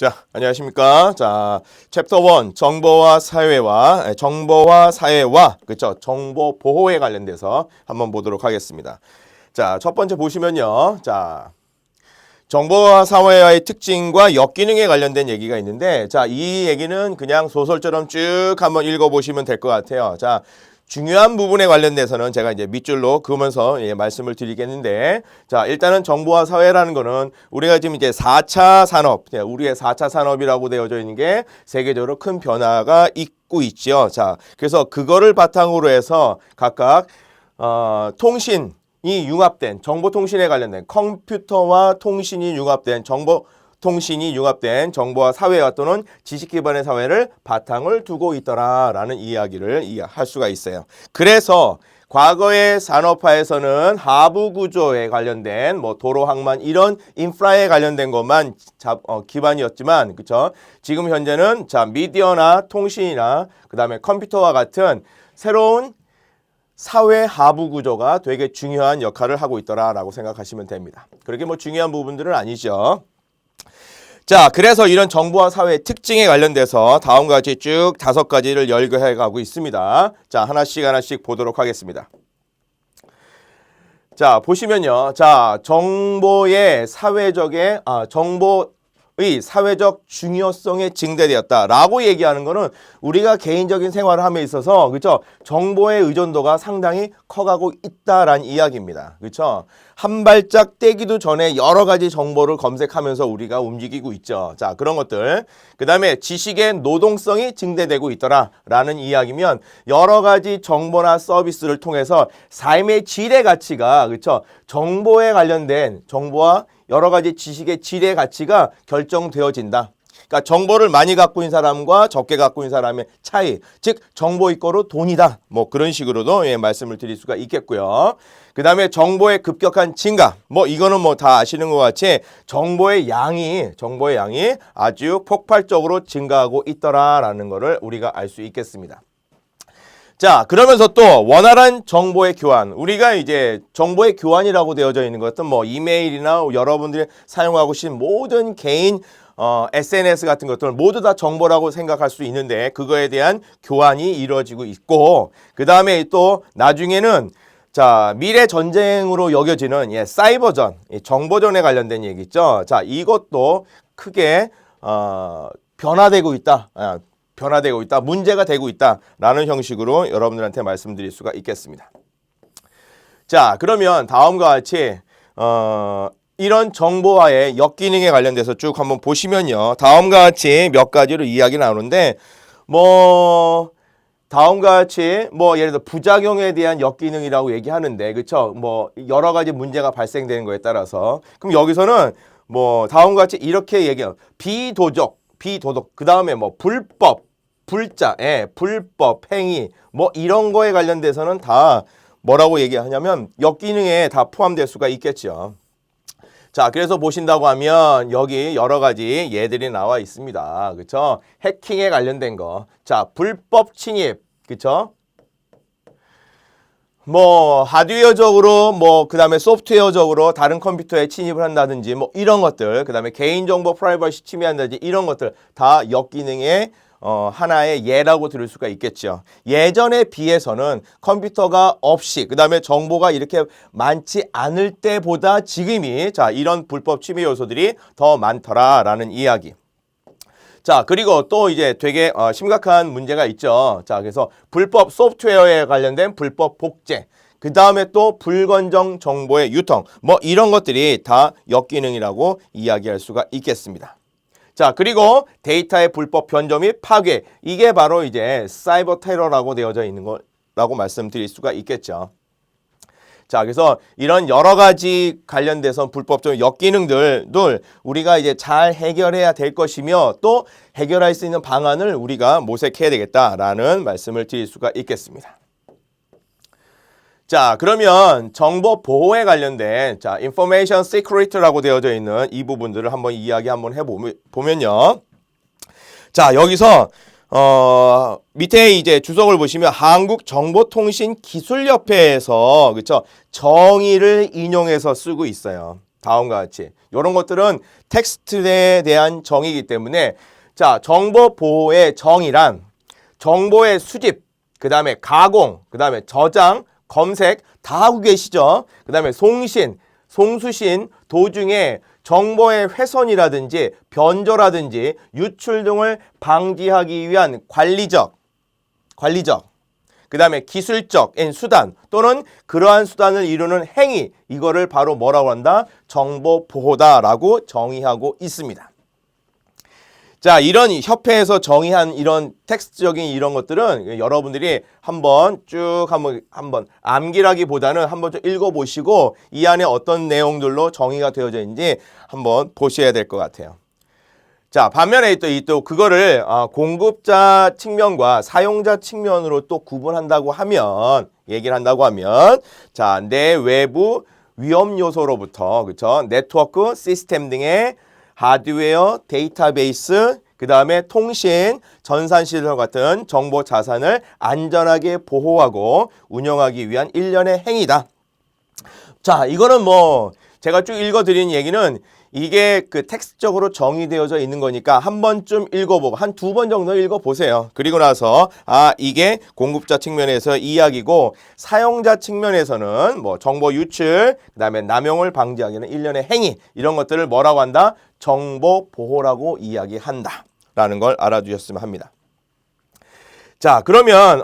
자, 안녕하십니까? 자, 챕터 1 정보와 사회와 그렇죠? 정보 보호에 관련돼서 한번 보도록 하겠습니다. 자, 첫 번째 보시면요. 자, 정보와 사회와의 특징과 역기능에 관련된 얘기가 있는데, 자, 이 얘기는 그냥 소설처럼 쭉 한번 읽어보시면 될 것 같아요. 자, 중요한 부분에 관련돼서는 제가 이제 밑줄로 그으면서 말씀을 드리겠는데, 자, 일단은 정보와 사회라는 거는 우리가 지금 이제 4차 산업, 우리의 4차 산업이라고 되어져 있는 게 세계적으로 큰 변화가 있고 있죠. 자, 그래서 그거를 바탕으로 해서 각각 통신이 융합된 정보통신에 관련된 컴퓨터와 통신이 융합된 통신이 융합된 정보와 사회와 또는 지식 기반의 사회를 바탕을 두고 있더라라는 이야기를 할 수가 있어요. 그래서 과거의 산업화에서는 하부 구조에 관련된 뭐 도로, 항만 이런 인프라에 관련된 것만 기반이었지만, 그렇죠? 지금 현재는 자, 미디어나 통신이나 그다음에 컴퓨터와 같은 새로운 사회 하부 구조가 되게 중요한 역할을 하고 있더라라고 생각하시면 됩니다. 그렇게 뭐 중요한 부분들은 아니죠. 자, 그래서 이런 정보와 사회의 특징에 관련돼서 다음과 같이 쭉 5가지를 열거해 가고 있습니다. 자, 하나씩 보도록 하겠습니다. 자, 보시면요. 자, 정보의 사회적 중요성에 증대되었다라고 얘기하는 거는 우리가 개인적인 생활을 함에 있어서, 그렇죠? 정보의 의존도가 상당히 커가고 있다라는 이야기입니다. 그렇죠? 한 발짝 떼기도 전에 여러 가지 정보를 검색하면서 우리가 움직이고 있죠. 자, 그런 것들. 그다음에 지식의 노동성이 증대되고 있더라라는 이야기면 여러 가지 정보나 서비스를 통해서 삶의 질의 가치가, 그렇죠? 정보에 관련된 정보와 여러 가지 지식의 질의 가치가 결정되어진다. 그러니까 정보를 많이 갖고 있는 사람과 적게 갖고 있는 사람의 차이, 즉 정보 이꼬르 돈이다. 뭐 그런 식으로도 말씀을 드릴 수가 있겠고요. 그 다음에 정보의 급격한 증가, 뭐 이거는 뭐 다 아시는 것 같이 정보의 양이 아주 폭발적으로 증가하고 있더라라는 거를 우리가 알 수 있겠습니다. 자, 그러면서 또 원활한 정보의 교환. 우리가 이제 정보의 교환이라고 되어져 있는 것은 뭐 이메일이나 여러분들이 사용하고 계신 모든 개인 SNS 같은 것들 모두 다 정보라고 생각할 수 있는데, 그거에 대한 교환이 이루어지고 있고, 그 다음에 또 나중에는 자, 미래 전쟁으로 여겨지는 사이버전, 정보전에 관련된 얘기 있죠. 자, 이것도 크게 변화되고 있다. 문제가 되고 있다라는 형식으로 여러분들한테 말씀드릴 수가 있겠습니다. 자, 그러면 다음과 같이 이런 정보와의 역기능에 관련돼서 쭉 한번 보시면요. 다음과 같이 몇 가지로 이야기 나오는데, 뭐 다음과 같이 뭐 예를 들어 부작용에 대한 역기능이라고 얘기하는데, 그렇죠? 뭐 여러 가지 문제가 발생되는 거에 따라서, 그럼 여기서는 뭐 다음과 같이 이렇게 얘기해요. 비도덕, 그 다음에 뭐 불법, 불법 행위, 뭐 이런 거에 관련돼서는 다 뭐라고 얘기하냐면 역기능에 다 포함될 수가 있겠죠. 자, 그래서 보신다고 하면 여기 여러 가지 예들이 나와 있습니다. 그렇죠? 해킹에 관련된 거. 자, 불법 침입. 그렇죠? 뭐 하드웨어적으로 뭐 그다음에 소프트웨어적으로 다른 컴퓨터에 침입을 한다든지 뭐 이런 것들, 그다음에 개인정보 프라이버시 침해한다든지 이런 것들 다 역기능의 하나의 예라고 들을 수가 있겠죠. 예전에 비해서는 컴퓨터가 없이, 그 다음에 정보가 이렇게 많지 않을 때보다 지금이 자, 이런 불법 침해 요소들이 더 많더라라는 이야기. 자, 그리고 또 이제 되게 심각한 문제가 있죠. 자, 그래서 불법 소프트웨어에 관련된 불법 복제, 그 다음에 또 불건정 정보의 유통, 뭐 이런 것들이 다 역기능이라고 이야기할 수가 있겠습니다. 자, 그리고 데이터의 불법 변조 및 파괴, 이게 바로 이제 사이버 테러라고 되어져 있는 거라고 말씀드릴 수가 있겠죠. 자, 그래서 이런 여러 가지 관련돼서 불법적 역기능들 우리가 이제 잘 해결해야 될 것이며, 또 해결할 수 있는 방안을 우리가 모색해야 되겠다라는 말씀을 드릴 수가 있겠습니다. 자, 그러면 정보 보호에 관련된 자, information security라고 되어져 있는 이 부분들을 한번 이야기 한번 해보면요. 자, 여기서 밑에 이제 주석을 보시면 한국정보통신기술협회에서, 그렇죠? 정의를 인용해서 쓰고 있어요. 다음과 같이. 이런 것들은 텍스트에 대한 정의이기 때문에 자, 정보 보호의 정의란 정보의 수집, 그 다음에 가공, 그 다음에 저장, 검색 다 하고 계시죠. 그 다음에 송신, 송수신 도중에 정보의 훼손이라든지 변조라든지 유출 등을 방지하기 위한 관리적, 그 다음에 기술적인 수단 또는 그러한 수단을 이루는 행위, 이거를 바로 뭐라고 한다? 정보 보호다라고 정의하고 있습니다. 자, 이런 협회에서 정의한 이런 텍스트적인 이런 것들은 여러분들이 한번 쭉 한번 암기라기보다는 한번 좀 읽어보시고 이 안에 어떤 내용들로 정의가 되어져 있는지 한번 보셔야 될 것 같아요. 자, 반면에 또 그거를 공급자 측면과 사용자 측면으로 또 구분한다고 하면, 얘기를 한다고 하면, 자, 내 외부 위험 요소로부터, 그쵸? 네트워크, 시스템 등의 하드웨어, 데이터베이스, 그 다음에 통신, 전산시설 같은 정보 자산을 안전하게 보호하고 운영하기 위한 일련의 행위다. 자, 이거는 뭐 제가 쭉 읽어드린 얘기는 이게 그 텍스트적으로 정의되어져 있는 거니까 한 번쯤 읽어보고 한 2번 정도 읽어보세요. 그리고 나서 이게 공급자 측면에서 이야기고 사용자 측면에서는 뭐 정보 유출, 그 다음에 남용을 방지하기 위한 일련의 행위 이런 것들을 뭐라고 한다? 정보 보호라고 이야기한다 라는 걸 알아두셨으면 합니다. 자, 그러면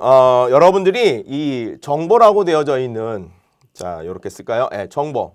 여러분들이 이 정보라고 되어져 있는 자, 이렇게 쓸까요? 네, 정보.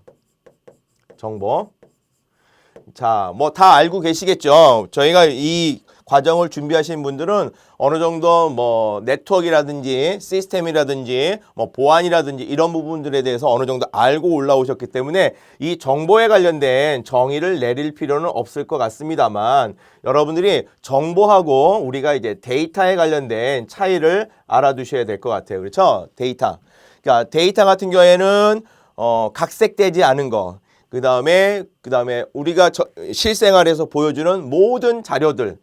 자, 뭐 다 알고 계시겠죠? 저희가 이 과정을 준비하신 분들은 어느 정도 뭐 네트워크라든지 시스템이라든지 뭐 보안이라든지 이런 부분들에 대해서 어느 정도 알고 올라오셨기 때문에 이 정보에 관련된 정의를 내릴 필요는 없을 것 같습니다만 여러분들이 정보하고 우리가 이제 데이터에 관련된 차이를 알아두셔야 될 것 같아요. 그렇죠? 데이터. 그러니까 데이터 같은 경우에는 각색되지 않은 거. 그 다음에 우리가 실생활에서 보여주는 모든 자료들,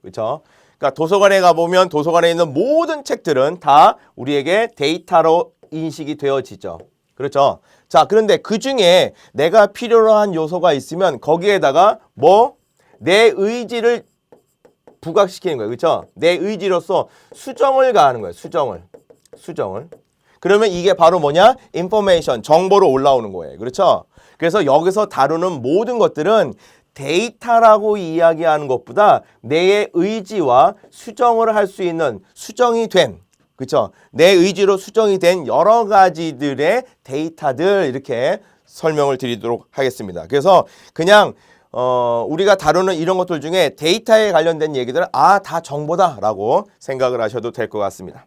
그렇죠? 그러니까 도서관에 가보면 도서관에 있는 모든 책들은 다 우리에게 데이터로 인식이 되어지죠. 그렇죠? 자, 그런데 그 중에 내가 필요로 한 요소가 있으면 거기에다가 내 의지를 부각시키는 거예요. 그렇죠? 내 의지로서 수정을 가하는 거예요. 수정을. 그러면 이게 바로 뭐냐? 인포메이션, 정보로 올라오는 거예요. 그렇죠? 그래서 여기서 다루는 모든 것들은 데이터라고 이야기하는 것보다 내 의지와 수정을 할 수 있는 수정이 된, 그렇죠? 내 의지로 수정이 된 여러 가지들의 데이터들 이렇게 설명을 드리도록 하겠습니다. 그래서 그냥 우리가 다루는 이런 것들 중에 데이터에 관련된 얘기들은 다 정보다라고 생각을 하셔도 될 것 같습니다.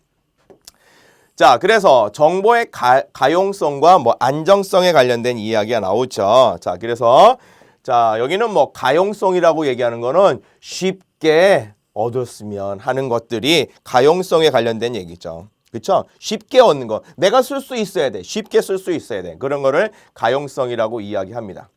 자, 그래서 정보의 가용성과 뭐 안정성에 관련된 이야기가 나오죠. 자, 그래서 여기는 뭐 가용성이라고 얘기하는 거는 쉽게 얻었으면 하는 것들이 가용성에 관련된 얘기죠. 그렇죠? 쉽게 얻는 거. 내가 쓸 수 있어야 돼. 쉽게 쓸 수 있어야 돼. 그런 거를 가용성이라고 이야기합니다.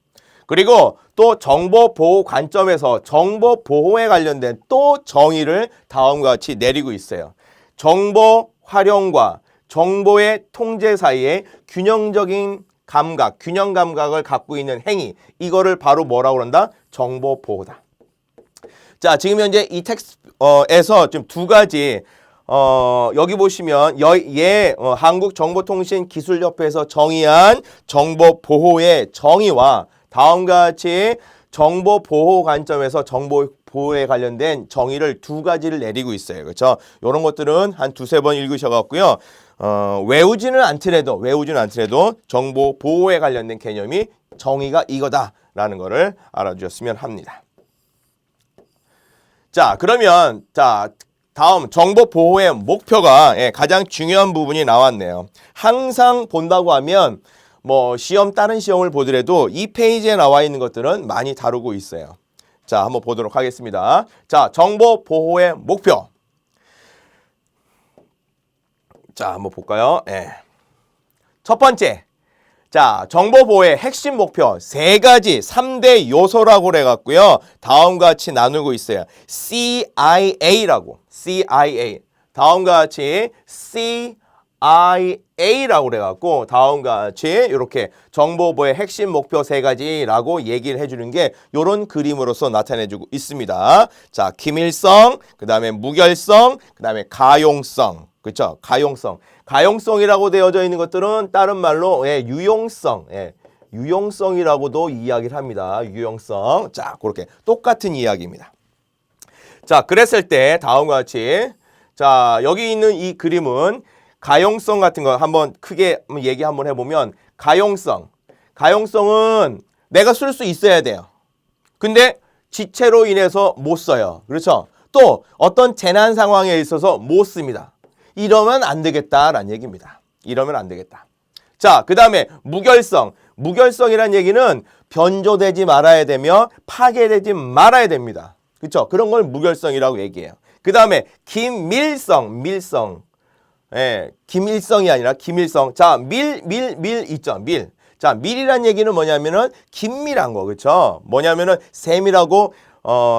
그리고 또 정보 보호 관점에서 정보 보호에 관련된 또 정의를 다음과 같이 내리고 있어요. 정보 활용과 정보의 통제 사이에 균형 감각을 갖고 있는 행위, 이거를 바로 뭐라고 그런다? 정보 보호다. 자, 지금 현재 이 텍스트에서 지금 두 가지 여기 보시면 한국정보통신기술협회에서 정의한 정보 보호의 정의와 다음과 같이 정보 보호 관점에서 정보 보호에 관련된 정의를 두 가지를 내리고 있어요. 그렇죠? 이런 것들은 한 2-3번 읽으셔갖고요. 외우지는 않더라도 정보 보호에 관련된 개념이 정의가 이거다라는 거를 알아주셨으면 합니다. 자, 그러면 다음 정보 보호의 목표가 가장 중요한 부분이 나왔네요. 항상 본다고 하면 뭐 다른 시험을 보더라도 이 페이지에 나와 있는 것들은 많이 다루고 있어요. 자, 한번 보도록 하겠습니다. 자, 정보 보호의 목표. 자, 한번 볼까요? 첫 번째. 자, 정보 보호의 핵심 목표 3가지 3대 요소라고 그래갖고요. 다음과 같이 나누고 있어요. CIA. 다음과 같이 CIA. IA라고 그래갖고 다음과 같이 이렇게 정보보의 핵심 목표 세 가지라고 얘기를 해주는 게 이런 그림으로서 나타내주고 있습니다. 자, 기밀성, 그 다음에 무결성, 그 다음에 가용성. 그렇죠? 가용성. 가용성이라고 되어져 있는 것들은 다른 말로 유용성. 유용성이라고도 이야기를 합니다. 유용성. 자, 그렇게 똑같은 이야기입니다. 자, 그랬을 때 다음과 같이 자, 여기 있는 이 그림은 가용성 같은 거 한번 크게 얘기 한번 해보면 가용성은 내가 쓸 수 있어야 돼요. 근데 지체로 인해서 못 써요. 그렇죠? 또 어떤 재난 상황에 있어서 못 씁니다. 이러면 안 되겠다라는 얘기입니다. 이러면 안 되겠다. 자, 그 다음에 무결성이란 얘기는 변조되지 말아야 되며 파괴되지 말아야 됩니다. 그렇죠? 그런 걸 무결성이라고 얘기해요. 그 다음에 밀성. 김일성이 아니라 기밀성. 자, 밀 있죠. 밀. 자, 밀이란 얘기는 뭐냐면은 긴밀한 거. 그렇죠? 뭐냐면은 세밀하고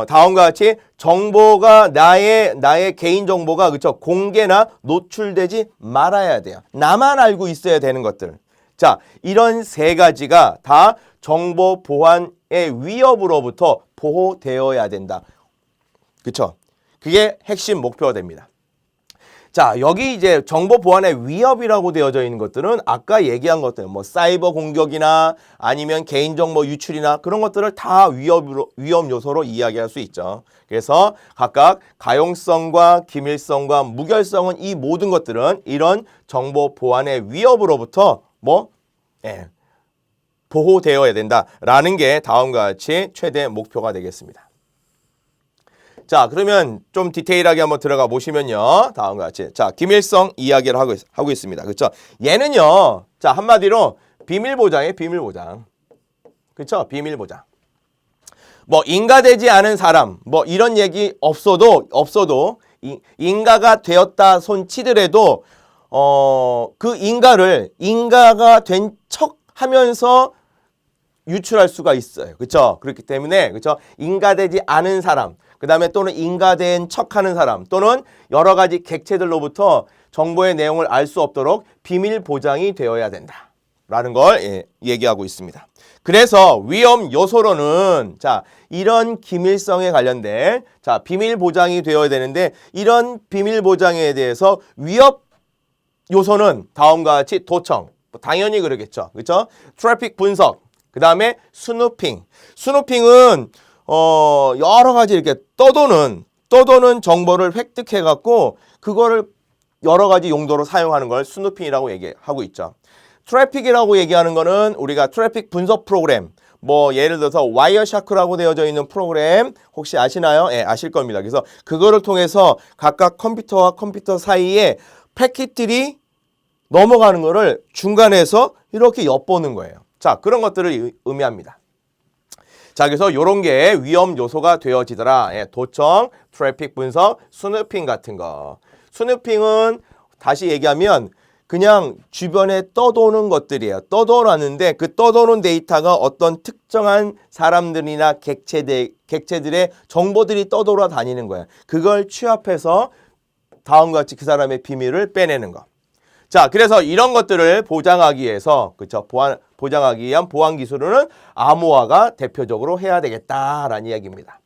다음과 같이 정보가 나의 개인 정보가 그렇죠? 공개나 노출되지 말아야 돼요. 나만 알고 있어야 되는 것들. 자, 이런 세 가지가 다 정보 보안의 위협으로부터 보호되어야 된다. 그렇죠? 그게 핵심 목표가 됩니다. 자, 여기 이제 정보 보안의 위협이라고 되어져 있는 것들은 아까 얘기한 것들, 뭐 사이버 공격이나 아니면 개인정보 유출이나 그런 것들을 다 위험 요소로 이야기할 수 있죠. 그래서 각각 가용성과 기밀성과 무결성은 이 모든 것들은 이런 정보 보안의 위협으로부터 보호되어야 된다라는 게 다음과 같이 최대 목표가 되겠습니다. 자, 그러면 좀 디테일하게 한번 들어가 보시면요. 다음과 같이. 자, 기밀성 이야기를 하고 있습니다. 그렇죠? 얘는요. 자, 한마디로 비밀보장이에요. 비밀보장. 그렇죠? 비밀보장. 뭐 인가되지 않은 사람 뭐 이런 얘기 없어도 인가가 되었다 손치더라도 그 인가가 된 척 하면서 유출할 수가 있어요. 그렇죠? 그렇기 때문에 그렇죠? 인가되지 않은 사람 그 다음에 또는 인가된 척하는 사람 또는 여러 가지 객체들로부터 정보의 내용을 알 수 없도록 비밀 보장이 되어야 된다라는 걸 얘기하고 있습니다. 그래서 위험 요소로는 자, 이런 기밀성에 관련된 자, 비밀 보장이 되어야 되는데 이런 비밀 보장에 대해서 위협 요소는 다음과 같이 도청, 당연히 그러겠죠. 그렇죠? 트래픽 분석, 그 다음에 스누핑은 여러 가지 이렇게 떠도는 정보를 획득해 갖고 그거를 여러 가지 용도로 사용하는 걸 스누핑이라고 얘기하고 있죠. 트래픽이라고 얘기하는 거는 우리가 트래픽 분석 프로그램 뭐 예를 들어서 와이어샤크라고 되어져 있는 프로그램 혹시 아시나요? 예, 아실 겁니다. 그래서 그거를 통해서 각각 컴퓨터와 컴퓨터 사이에 패킷들이 넘어가는 거를 중간에서 이렇게 엿보는 거예요. 자, 그런 것들을 의미합니다. 자, 그래서 이런 게 위험 요소가 되어지더라. 예, 도청, 트래픽 분석, 스누핑 같은 거. 스누핑은 다시 얘기하면 그냥 주변에 떠도는 것들이에요. 떠돌았는데 그 떠도는 데이터가 어떤 특정한 사람들이나 객체들의 정보들이 떠돌아 다니는 거예요. 그걸 취합해서 다음과 같이 그 사람의 비밀을 빼내는 거. 자, 그래서 이런 것들을 보장하기 위해서 그렇죠? 보장하기 위한 보안 기술은 암호화가 대표적으로 해야 되겠다라는 이야기입니다.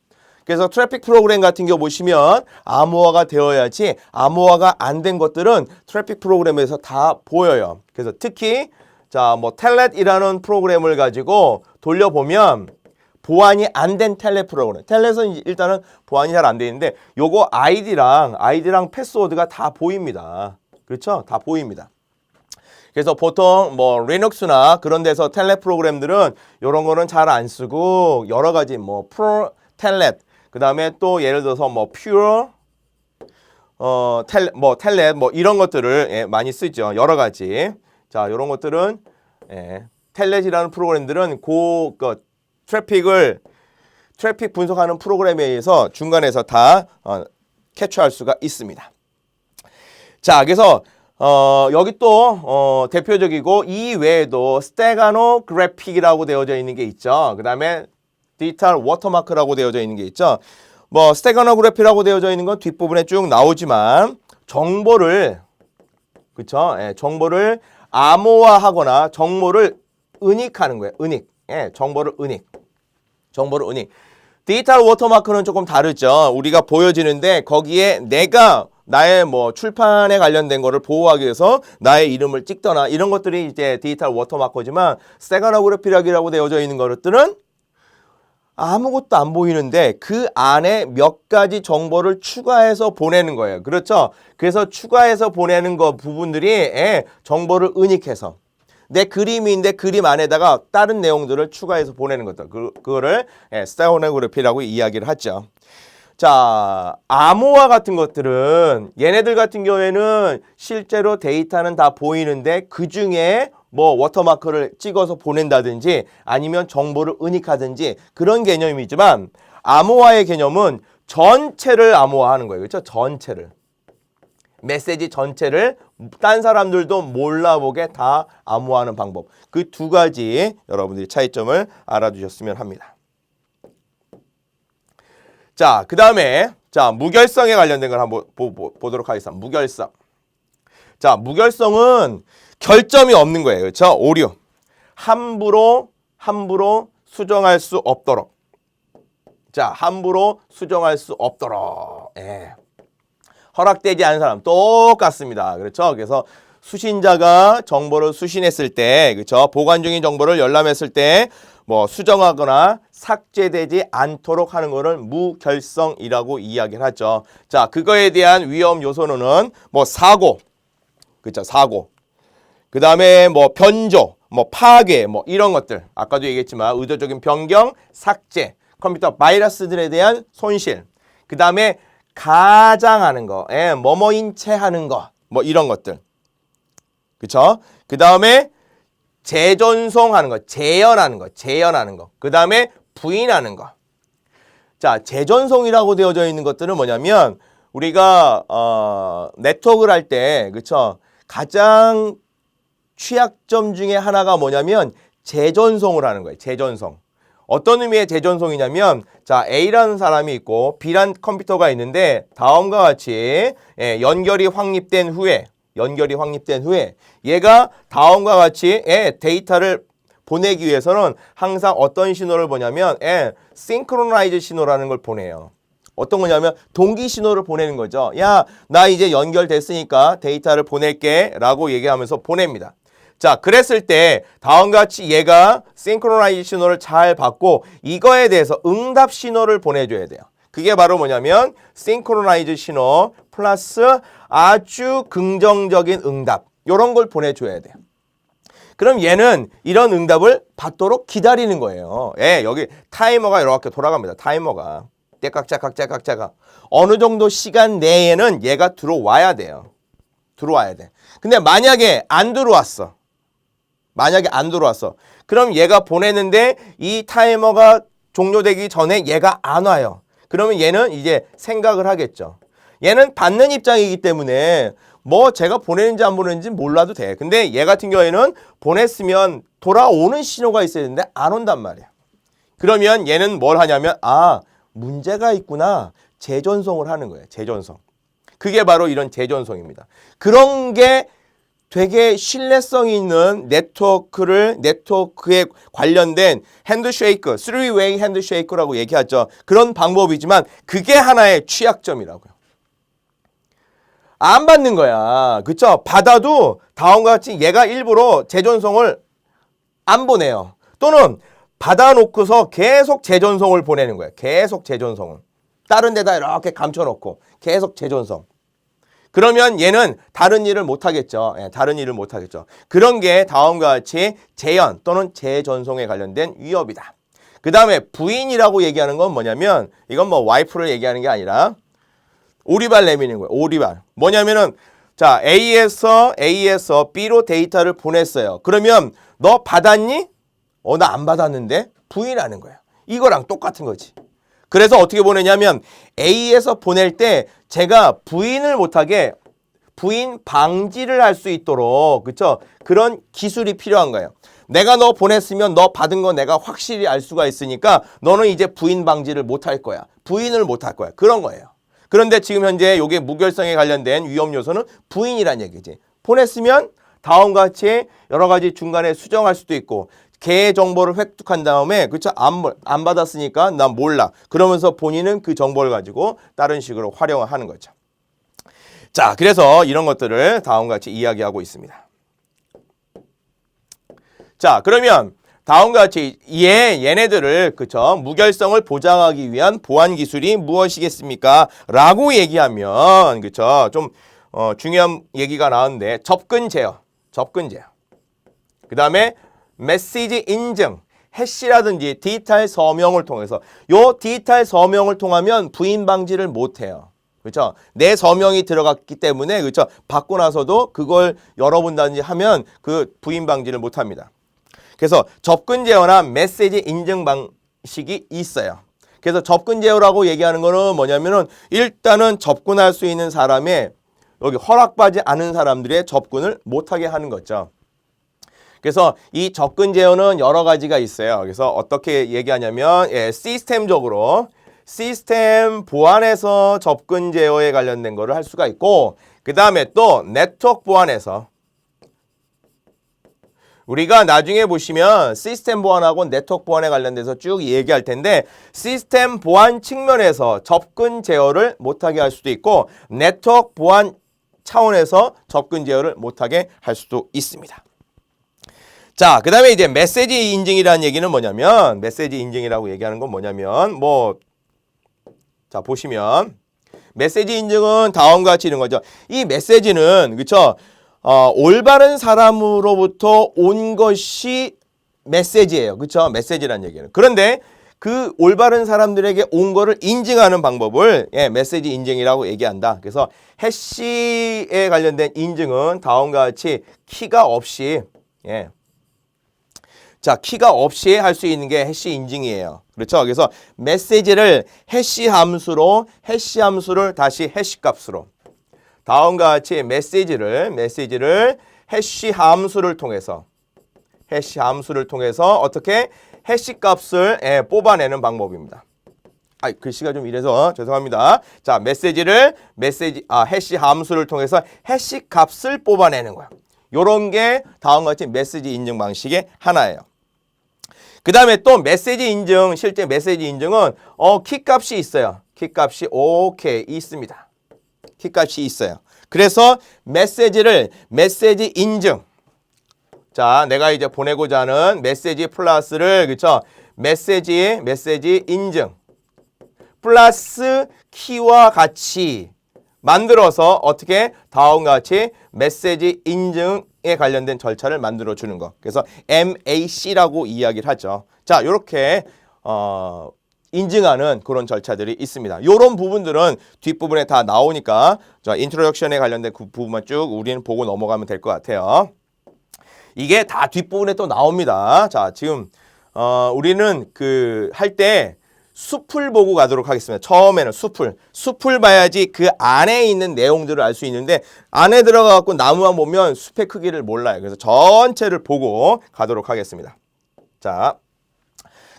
그래서 트래픽 프로그램 같은 거 보시면 암호화가 되어야지 암호화가 안 된 것들은 트래픽 프로그램에서 다 보여요. 그래서 특히 자, 뭐 텔넷이라는 프로그램을 가지고 돌려보면 보안이 안 된 텔넷 프로그램. 텔넷은 일단은 보안이 잘 안 돼 있는데 요거 아이디랑 패스워드가 다 보입니다. 그렇죠? 다 보입니다. 그래서 보통 뭐 리눅스나 그런 데서 텔넷 프로그램들은 이런 거는 잘 안 쓰고 여러 가지 뭐 프로 텔넷 그 다음에 또 예를 들어서 뭐 퓨어 텔넷 뭐 이런 것들을 많이 쓰죠. 여러 가지. 자, 이런 것들은 텔넷이라는 프로그램들은 트래픽 분석하는 프로그램에 의해서 중간에서 다 캐치할 수가 있습니다. 자, 그래서 여기 또 대표적이고 이 외에도 스테가노그래픽이라고 되어져 있는 게 있죠. 그 다음에 디지털 워터마크라고 되어져 있는 게 있죠. 뭐 스테가노그래피라고 되어져 있는 건 뒷부분에 쭉 나오지만 정보를 그쵸? 예, 정보를 암호화하거나 정보를 은닉하는 거예요. 은닉. 예, 정보를 은닉. 정보를 은닉. 디지털 워터마크는 조금 다르죠. 우리가 보여지는데 거기에 내가 나의 뭐 출판에 관련된 거를 보호하기 위해서 나의 이름을 찍거나 이런 것들이 이제 디지털 워터마크지만 스테가노그래피라고 되어져 있는 것들은 아무것도 안 보이는데 그 안에 몇 가지 정보를 추가해서 보내는 거예요. 그렇죠? 그래서 추가해서 보내는 거 부분들이 정보를 은닉해서 내 그림인데 그림 안에다가 다른 내용들을 추가해서 보내는 것들. 그거를 스테가노그래피라고 이야기를 하죠. 자, 암호화 같은 것들은 얘네들 같은 경우에는 실제로 데이터는 다 보이는데 그 중에 뭐 워터마크를 찍어서 보낸다든지 아니면 정보를 은닉하든지 그런 개념이지만 암호화의 개념은 전체를 암호화하는 거예요. 그렇죠? 전체를. 메시지 전체를 딴 사람들도 몰라보게 다 암호화하는 방법. 그 두 가지 여러분들이 차이점을 알아두셨으면 합니다. 자, 그 다음에 자 무결성에 관련된 걸 한번 보도록 하겠습니다. 무결성. 자, 무결성은 결점이 없는 거예요. 그렇죠? 오류. 함부로 수정할 수 없도록. 자, 함부로 수정할 수 없도록. 예. 허락되지 않은 사람 똑같습니다. 그렇죠? 그래서 수신자가 정보를 수신했을 때, 그렇죠? 보관 중인 정보를 열람했을 때 뭐 수정하거나 삭제되지 않도록 하는 거를 무결성이라고 이야기를 하죠. 자, 그거에 대한 위험 요소는 뭐 사고, 그렇죠? 사고. 그 다음에 뭐 변조, 뭐 파괴, 뭐 이런 것들. 아까도 얘기했지만 의도적인 변경, 삭제, 컴퓨터 바이러스들에 대한 손실. 그 다음에 가장하는 거, 뭐뭐인 채 하는 거, 뭐 이런 것들. 그쵸? 그 다음에 재전송하는 거, 재현하는 거. 그 다음에 부인하는 거. 자, 재전송이라고 되어져 있는 것들은 뭐냐면 우리가 네트워크를 할 때, 그쵸? 가장 취약점 중에 하나가 뭐냐면 재전송을 하는 거예요. 재전송. 어떤 의미의 재전송이냐면 자, A라는 사람이 있고 B라는 컴퓨터가 있는데 다음과 같이 연결이 확립된 후에 얘가 다음과 같이 데이터를 보내기 위해서는 항상 어떤 신호를 보냐면 싱크로나이즈 신호라는 걸 보내요. 어떤 거냐면 동기 신호를 보내는 거죠. 야, 나 이제 연결됐으니까 데이터를 보낼게 라고 얘기하면서 보냅니다. 자, 그랬을 때 다음과 같이 얘가 싱크로나이즈 신호를 잘 받고 이거에 대해서 응답 신호를 보내줘야 돼요. 그게 바로 뭐냐면 싱크로나이즈 신호 플러스 아주 긍정적인 응답, 이런 걸 보내줘야 돼요. 그럼 얘는 이런 응답을 받도록 기다리는 거예요. 여기 타이머가 이렇게 돌아갑니다. 타이머가 째깍째깍 어느 정도 시간 내에는 얘가 들어와야 돼요. 들어와야 돼. 근데 만약에 안 들어왔어. 그럼 얘가 보내는데 이 타이머가 종료되기 전에 얘가 안 와요. 그러면 얘는 이제 생각을 하겠죠. 얘는 받는 입장이기 때문에 뭐 제가 보내는지 안 보내는지 몰라도 돼. 근데 얘 같은 경우에는 보냈으면 돌아오는 신호가 있어야 되는데 안 온단 말이야. 그러면 얘는 뭘 하냐면 문제가 있구나. 재전송을 하는 거예요. 재전송. 그게 바로 이런 재전송입니다. 그런 게 되게 신뢰성이 있는 네트워크에 관련된 핸드쉐이크, 3-way 핸드쉐이크라고 얘기하죠. 그런 방법이지만 그게 하나의 취약점이라고요. 안 받는 거야. 그쵸? 받아도 다음과 같이 얘가 일부러 재전송을 안 보내요. 또는 받아놓고서 계속 재전송을 보내는 거예요. 계속 재전송을. 다른 데다 이렇게 감춰놓고 계속 재전송. 그러면 얘는 다른 일을 못하겠죠. 다른 일을 못하겠죠. 그런 게 다음과 같이 재현 또는 재전송에 관련된 위협이다. 그 다음에 부인이라고 얘기하는 건 뭐냐면 이건 뭐 와이프를 얘기하는 게 아니라 오리발 내미는 거예요. 오리발. 뭐냐면은 자, A에서 B로 데이터를 보냈어요. 그러면 너 받았니? 나 안 받았는데? 부인하는 거예요. 이거랑 똑같은 거지. 그래서 어떻게 보내냐면 A에서 보낼 때 제가 부인을 못하게 부인 방지를 할 수 있도록 그쵸? 그런 기술이 필요한 거예요. 내가 너 보냈으면 너 받은 거 내가 확실히 알 수가 있으니까 너는 이제 부인 방지를 못할 거야. 부인을 못할 거야. 그런 거예요. 그런데 지금 현재 이게 무결성에 관련된 위험 요소는 부인이란 얘기지. 보냈으면 다음과 같이 여러 가지 중간에 수정할 수도 있고 걔 정보를 획득한 다음에 그쵸 안 받았으니까 난 몰라 그러면서 본인은 그 정보를 가지고 다른 식으로 활용을 하는 거죠. 자, 그래서 이런 것들을 다음과 같이 이야기하고 있습니다. 자, 그러면 다음과 같이 얘네들을 그쵸 무결성을 보장하기 위한 보안 기술이 무엇이겠습니까? 라고 얘기하면 그쵸 좀 중요한 얘기가 나왔는데 접근 제어. 그 다음에 메시지 인증, 해시라든지 디지털 서명을 통해서 요 디지털 서명을 통하면 부인 방지를 못해요. 그렇죠? 내 서명이 들어갔기 때문에 그렇죠? 받고 나서도 그걸 열어본다든지 하면 그 부인 방지를 못합니다. 그래서 접근 제어나 메시지 인증 방식이 있어요. 그래서 접근 제어라고 얘기하는 거는 뭐냐면은 일단은 접근할 수 있는 사람의 여기 허락받지 않은 사람들의 접근을 못하게 하는 거죠. 그래서 이 접근 제어는 여러 가지가 있어요. 그래서 어떻게 얘기하냐면 시스템적으로 시스템 보안에서 접근 제어에 관련된 거를 할 수가 있고 그 다음에 또 네트워크 보안에서 우리가 나중에 보시면 시스템 보안하고 네트워크 보안에 관련돼서 쭉 얘기할 텐데 시스템 보안 측면에서 접근 제어를 못하게 할 수도 있고 네트워크 보안 차원에서 접근 제어를 못하게 할 수도 있습니다. 자, 그 다음에 이제 메시지 인증이라는 얘기는 뭐냐면 메시지 인증이라고 얘기하는 건 뭐냐면 자 보시면 메시지 인증은 다음과 같이 이런 거죠. 이 메시지는 그쵸 올바른 사람으로부터 온 것이 메시지예요. 그쵸 메시지라는 얘기는. 그런데 그 올바른 사람들에게 온 거를 인증하는 방법을 메시지 인증이라고 얘기한다. 그래서 해시에 관련된 인증은 다음과 같이 키가 없이 자, 키가 없이 할 수 있는 게 해시 인증이에요. 그렇죠? 그래서 메시지를 해시 함수를 다시 해시 값으로 다음과 같이 메시지를 해시 함수를 통해서 어떻게 해시 값을 뽑아내는 방법입니다. 글씨가 좀 이래서 죄송합니다. 자, 해시 함수를 통해서 해시 값을 뽑아내는 거야. 요런 게 다음과 같이 메시지 인증 방식의 하나예요. 그 다음에 또 메시지 인증, 실제 메시지 인증은 키값이 있어요. 키값이 오케이 있습니다. 키값이 있어요. 그래서 메시지 인증. 자, 내가 이제 보내고자 하는 메시지 플러스를 그쵸? 메시지 인증 플러스 키와 같이 만들어서 어떻게 다음과 같이 메시지 인증에 관련된 절차를 만들어 주는 거. 그래서 MAC라고 이야기를 하죠. 자, 요렇게 인증하는 그런 절차들이 있습니다. 요런 부분들은 뒷부분에 다 나오니까 자, 인트로덕션에 관련된 그 부분만 쭉 우리는 보고 넘어가면 될 것 같아요. 이게 다 뒷부분에 또 나옵니다. 자, 지금 우리는 할 때 숲을 보고 가도록 하겠습니다. 처음에는 숲을 봐야지 그 안에 있는 내용들을 알 수 있는데 안에 들어가갖고 나무만 보면 숲의 크기를 몰라요. 그래서 전체를 보고 가도록 하겠습니다. 자,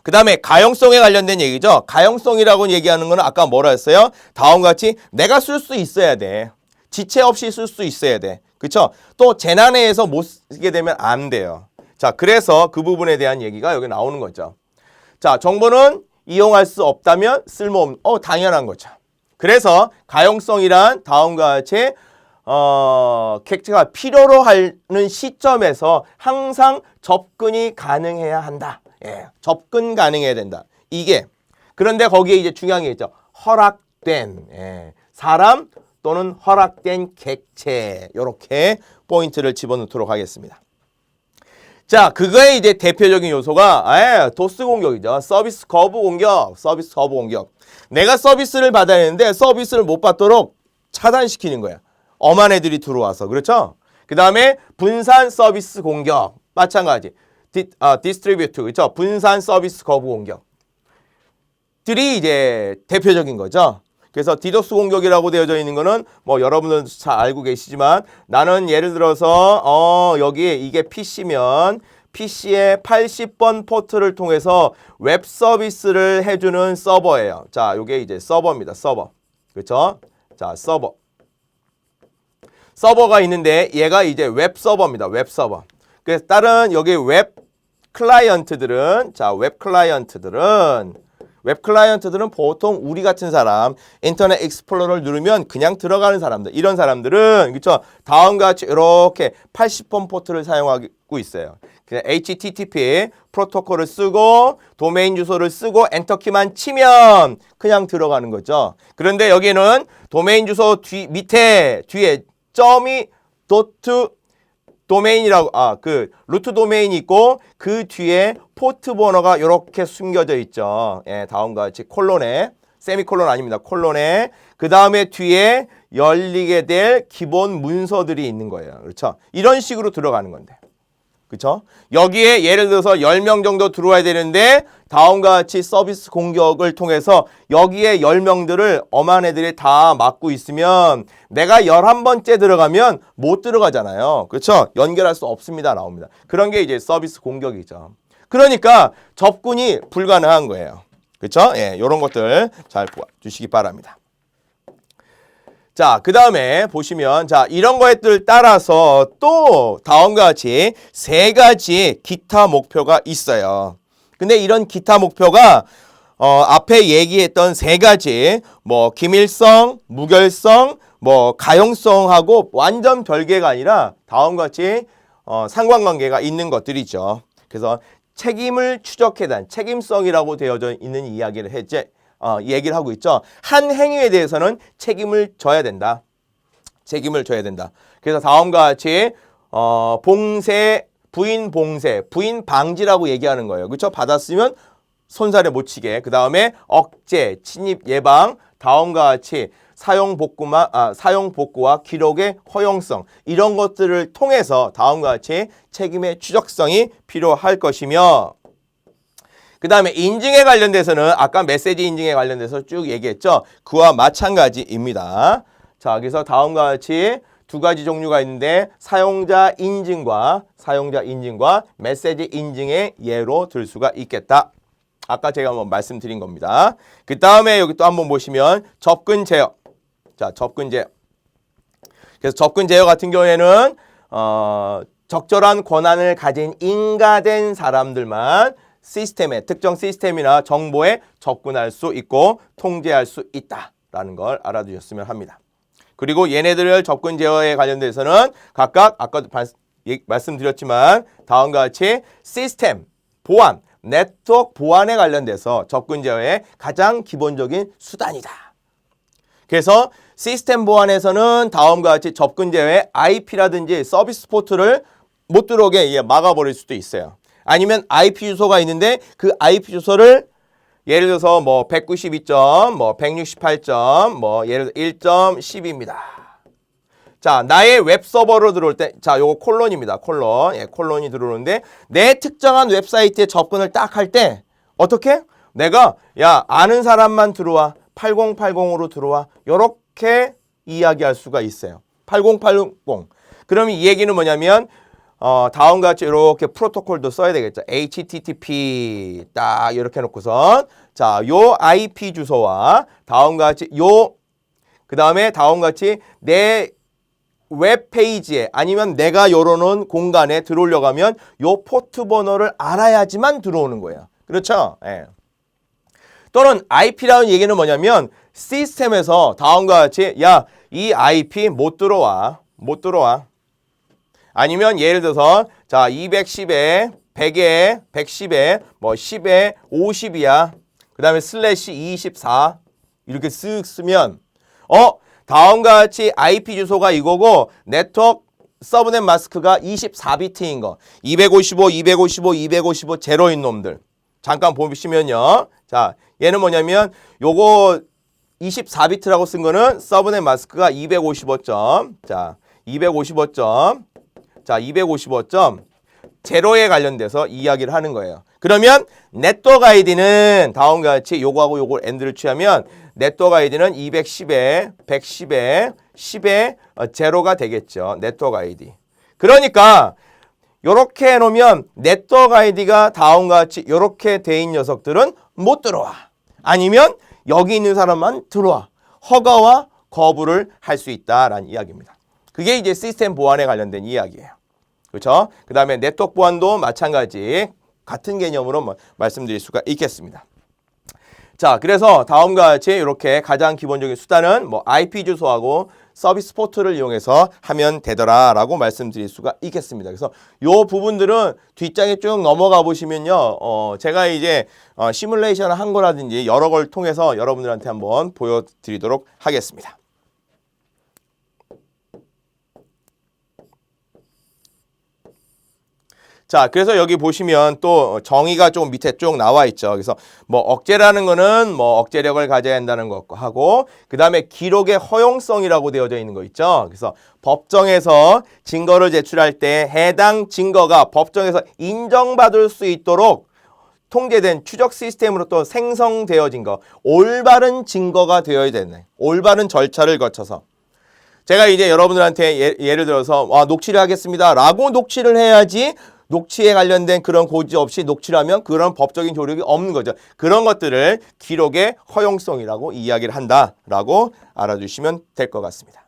그 다음에 가용성에 관련된 얘기죠. 가용성이라고 얘기하는 거는 아까 뭐라 했어요? 다음과 같이 내가 쓸 수 있어야 돼. 지체 없이 쓸 수 있어야 돼. 그쵸? 또 재난해에서 못 쓰게 되면 안 돼요. 자, 그래서 그 부분에 대한 얘기가 여기 나오는 거죠. 자, 정보는 이용할 수 없다면 쓸모없는 당연한 거죠. 그래서 가용성이란 다음과 같이 객체가 필요로 하는 시점에서 항상 접근이 가능해야 한다. 접근 가능해야 된다. 이게 그런데 거기에 이제 중요한 게 있죠. 허락된 사람 또는 허락된 객체 이렇게 포인트를 집어넣도록 하겠습니다. 자, 그거의 이제 대표적인 요소가 도스 공격이죠. 서비스 거부 공격. 내가 서비스를 받아야 되는데 서비스를 못 받도록 차단시키는 거야. 엄한 애들이 들어와서. 그렇죠? 그 다음에 분산 서비스 공격. 마찬가지. 디스트리뷰트. 그렇죠? 분산 서비스 거부 공격들이 이제 대표적인 거죠. 그래서 디도스 공격이라고 되어져 있는 거는 뭐 여러분들 잘 알고 계시지만 나는 예를 들어서 여기 이게 PC면 PC의 80번 포트를 통해서 웹 서비스를 해주는 서버예요. 자, 요게 이제 서버입니다. 서버. 그렇죠? 자, 서버가 있는데 얘가 이제 웹 서버입니다. 웹 서버. 그래서 다른 여기 웹 클라이언트들은 웹 클라이언트들은 보통 우리 같은 사람 인터넷 익스플로러를 누르면 그냥 들어가는 사람들, 이런 사람들은 그렇죠? 다음과 같이 이렇게 80번 포트를 사용하고 있어요. 그냥 HTTP 프로토콜을 쓰고 도메인 주소를 쓰고 엔터키만 치면 그냥 들어가는 거죠. 그런데 여기는 도메인 주소 뒤에 점이 도트 도메인이라고 그 루트 도메인이 있고 그 뒤에 포트 번호가 이렇게 숨겨져 있죠. 예, 다음과 같이 콜론에 세미콜론 아닙니다. 콜론에 그 다음에 뒤에 열리게 될 기본 문서들이 있는 거예요. 그렇죠? 이런 식으로 들어가는 건데. 그렇죠? 여기에 예를 들어서 10명 정도 들어와야 되는데 다음과 같이 서비스 공격을 통해서 여기에 10명들을 엄한 애들이 다 막고 있으면 내가 11번째 들어가면 못 들어가잖아요. 그렇죠? 연결할 수 없습니다. 나옵니다. 그런 게 이제 서비스 공격이죠. 그러니까 접근이 불가능한 거예요. 그렇죠? 예, 이런 것들 잘 보아주시기 바랍니다. 자, 그 다음에 보시면 자 이런 것들 따라서 또 다음과 같이 3가지 기타 목표가 있어요. 근데 이런 기타 목표가 앞에 얘기했던 3가지 뭐 기밀성, 무결성, 뭐 가용성하고 완전 별개가 아니라 다음과 같이 상관관계가 있는 것들이죠. 그래서 책임을 추적해야 한 책임성이라고 되어져 있는 이야기를 얘기를 하고 있죠. 한 행위에 대해서는 책임을 져야 된다. 책임을 져야 된다. 그래서 다음과 같이 봉쇄, 부인 봉쇄, 부인 방지라고 얘기하는 거예요. 그렇죠? 받았으면 손살에 못 치게. 그 다음에 억제, 침입 예방, 다음과 같이 사용 복구와 기록의 허용성 이런 것들을 통해서 다음과 같이 책임의 추적성이 필요할 것이며 그 다음에 인증에 관련돼서는 아까 메시지 인증에 관련돼서 쭉 얘기했죠. 그와 마찬가지입니다. 자, 그래서 다음과 같이 2가지 종류가 있는데 사용자 인증과 메시지 인증의 예로 들 수가 있겠다. 아까 제가 한번 말씀드린 겁니다. 그 다음에 여기 또 한번 보시면 접근 제어. 자, 접근 제어. 그래서 접근 제어 같은 경우에는 적절한 권한을 가진 인가된 사람들만 시스템에 특정 시스템이나 정보에 접근할 수 있고 통제할 수 있다라는 걸 알아두셨으면 합니다. 그리고 얘네들을 접근 제어에 관련돼서는 각각 아까도 말씀드렸지만 다음과 같이 시스템 보안, 네트워크 보안에 관련돼서 접근 제어의 가장 기본적인 수단이다. 그래서 시스템 보안에서는 다음과 같이 접근 제어에 IP라든지 서비스 포트를 못 들어오게 막아버릴 수도 있어요. 아니면 IP 주소가 있는데 그 IP 주소를 예를 들어서 뭐 192점, 뭐 168점, 뭐 예를 들어 1.10입니다. 자, 나의 웹 서버로 들어올 때, 자, 요거 콜론입니다. 콜론. 예, 콜론이 들어오는데 내 특정한 웹사이트에 접근을 딱 할 때 어떻게? 내가 야, 아는 사람만 들어와. 8080으로 들어와. 요렇게 이야기할 수가 있어요. 8080. 그러면 이 얘기는 뭐냐면 다음과 같이 이렇게 프로토콜도 써야 되겠죠. HTTP 딱 이렇게 해놓고선 자, 요 IP 주소와 다음과 같이 그 다음에 다음과 같이 내 웹페이지에 아니면 내가 열어놓은 공간에 들어오려고 하면 요 포트 번호를 알아야지만 들어오는 거예요. 그렇죠? 예. 또는 IP라는 얘기는 뭐냐면 시스템에서 다음과 같이 야, 이 IP 못 들어와. 아니면 예를 들어서 자 210에 100에 110에 뭐 10에 50이야. 그 다음에 슬래시 24 이렇게 쓱 쓰면 다음과 같이 IP 주소가 이거고 네트워크 서브넷 마스크가 24비트인 거 255 제로인 놈들 잠깐 보시면요. 자 얘는 뭐냐면 요거 24비트라고 쓴 거는 서브넷 마스크가 255점 자 255점 자, 255점 제로에 관련돼서 이야기를 하는 거예요. 그러면 네트워크 아이디는 다음과 같이 요거하고 요걸 엔드를 취하면 네트워크 아이디는 210에 110에 10에 제로가 되겠죠. 네트워크 아이디. 그러니까 요렇게 해놓으면 네트워크 아이디가 다음과 같이 요렇게 돼있는 녀석들은 못 들어와. 아니면 여기 있는 사람만 들어와. 허가와 거부를 할 수 있다라는 이야기입니다. 그게 이제 시스템 보안에 관련된 이야기예요. 그렇죠? 그 다음에 네트워크 보안도 마찬가지 같은 개념으로 말씀드릴 수가 있겠습니다. 자, 그래서 다음과 같이 이렇게 가장 기본적인 수단은 IP 주소하고 서비스 포트를 이용해서 하면 되더라라고 말씀드릴 수가 있겠습니다. 그래서 요 부분들은 뒷장에 쭉 넘어가 보시면요, 제가 이제 시뮬레이션을 한 거라든지 여러 걸 통해서 여러분들한테 한번 보여드리도록 하겠습니다. 자, 그래서 여기 보시면 또 정의가 좀 밑에 쭉 나와 있죠. 그래서 억제라는 거는 억제력을 가져야 한다는 거 하고, 그 다음에 기록의 허용성이라고 되어져 있는 거 있죠. 그래서 법정에서 증거를 제출할 때 해당 증거가 법정에서 인정받을 수 있도록 통제된 추적 시스템으로 또 생성되어진 거, 올바른 증거가 되어야 되네. 올바른 절차를 거쳐서. 제가 이제 여러분들한테 예를 들어서 녹취를 하겠습니다 라고 녹취를 해야지, 녹취에 관련된 그런 고지 없이 녹취를 하면 그런 법적인 효력이 없는 거죠. 그런 것들을 기록의 허용성이라고 이야기를 한다라고 알아두시면 될 것 같습니다.